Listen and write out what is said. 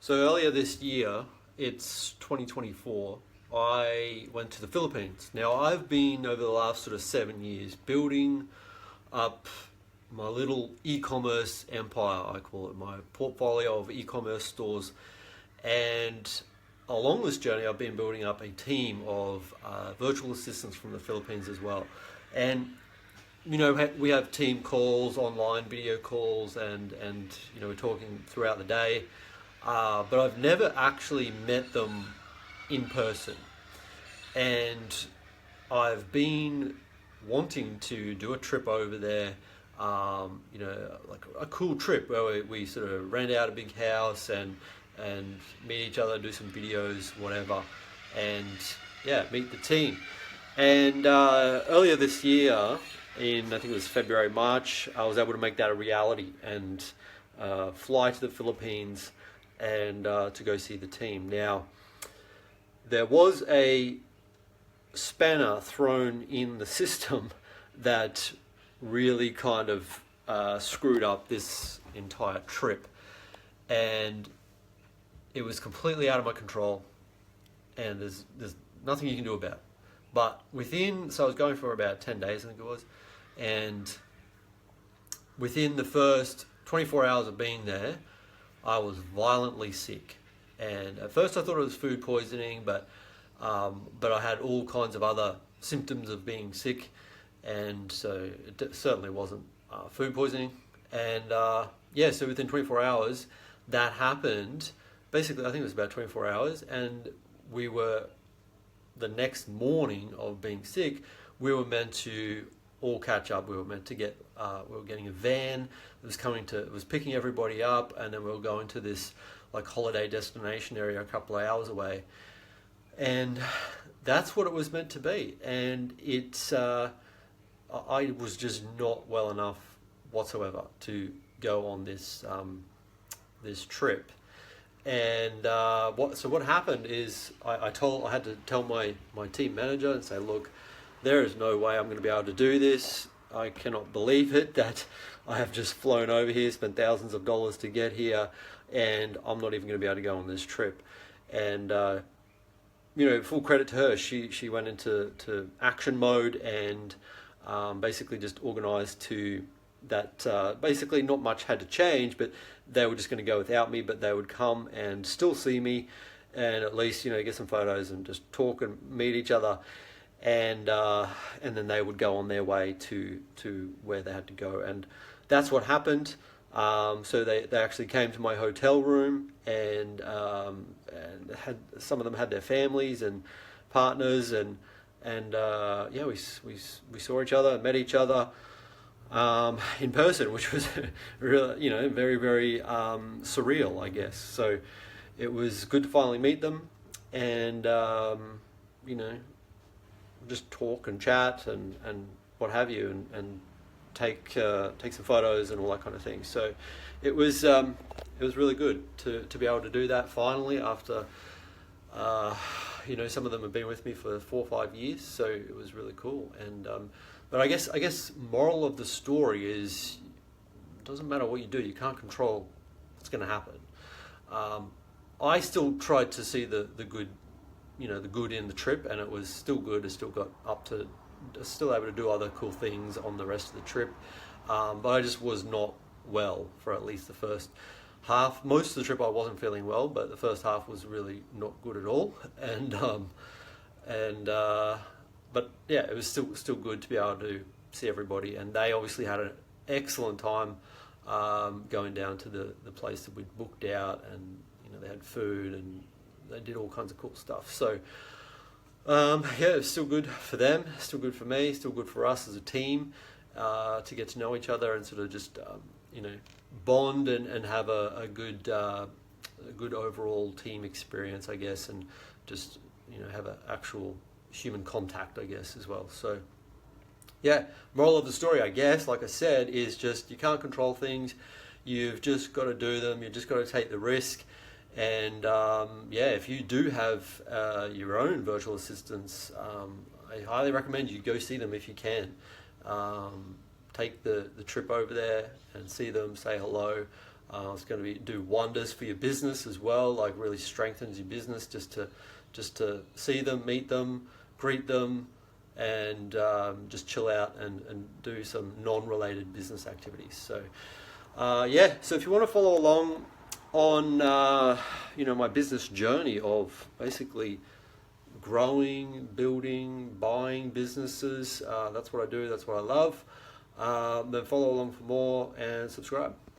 So earlier this year, it's 2024, I went to the Philippines. Now I've been over the last sort of 7 years building up my little e-commerce empire, I call it, my portfolio of e-commerce stores. And along this journey, I've been building up a team of virtual assistants from the Philippines as well. And we have team calls, online video calls, and we're talking throughout the day. But I've never actually met them in person. And I've been wanting to do a trip over there, like a cool trip where we sort of rent out a big house and meet each other, do some videos, whatever, and meet the team. And earlier this year, in I think it was February, March, I was able to make that a reality and fly to the Philippines and to go see the team. Now, there was a spanner thrown in the system that really kind of screwed up this entire trip, and it was completely out of my control, and there's nothing you can do about it. But so I was going for about 10 days, I think it was, and within the first 24 hours of being there, I was violently sick. And at first I thought it was food poisoning, but I had all kinds of other symptoms of being sick, and so it certainly wasn't food poisoning. And so within 24 hours, that happened. Basically, I think it was about 24 hours, and the next morning of being sick, we were meant to all catch up. We were meant to we were getting a van that was picking everybody up, and then we were going to this like holiday destination area a couple of hours away. And that's what it was meant to be. And I was just not well enough whatsoever to go on this trip. And what happened is I had to tell my team manager and say, look, there is no way I'm going to be able to do this. I cannot believe it that I have just flown over here, spent thousands of dollars to get here, and I'm not even going to be able to go on this trip. And full credit to her. She went into action mode and basically just organised to that. Basically, not much had to change, but they were just going to go without me. But they would come and still see me, and at least get some photos and just talk and meet each other, and then they would go on their way to where they had to go, and that's what happened. So they actually came to my hotel room, and some of them had their families and partners, and we saw each other and met each other in person, which was really very, very surreal, I guess. So it was good to finally meet them, and just talk and chat and what have you, and take some photos and all that kind of thing. So it was really good to be able to do that finally after some of them have been with me for 4 or 5 years. So it was really cool. And but I guess moral of the story is, it doesn't matter what you do, you can't control what's going to happen. I still tried to see the good, the good in the trip, and it was still good. I still got still able to do other cool things on the rest of the trip, but I just was not well for at least the first half. Most of the trip I wasn't feeling well, but the first half was really not good at all. But yeah, it was still good to be able to see everybody, and they obviously had an excellent time going down to the place that we'd booked out, and they had food and they did all kinds of cool stuff. So it was still good for them, still good for me, still good for us as a team to get to know each other and sort of just bond and have a good overall team experience, I guess, and just have an actual human contact, I guess, as well. So moral of the story, I guess, like I said, is just you can't control things. You've just got to do them. You've just got to take the risk. And if you do have your own virtual assistants, I highly recommend you go see them if you can. Take the trip over there and see them, say hello. It's going to do wonders for your business as well, like really strengthens your business just to see them, meet them, greet them, and just chill out and do some non-related business activities. So so if you want to follow along on my business journey of basically growing, building, buying businesses, that's what I do, that's what I love, then follow along for more and subscribe.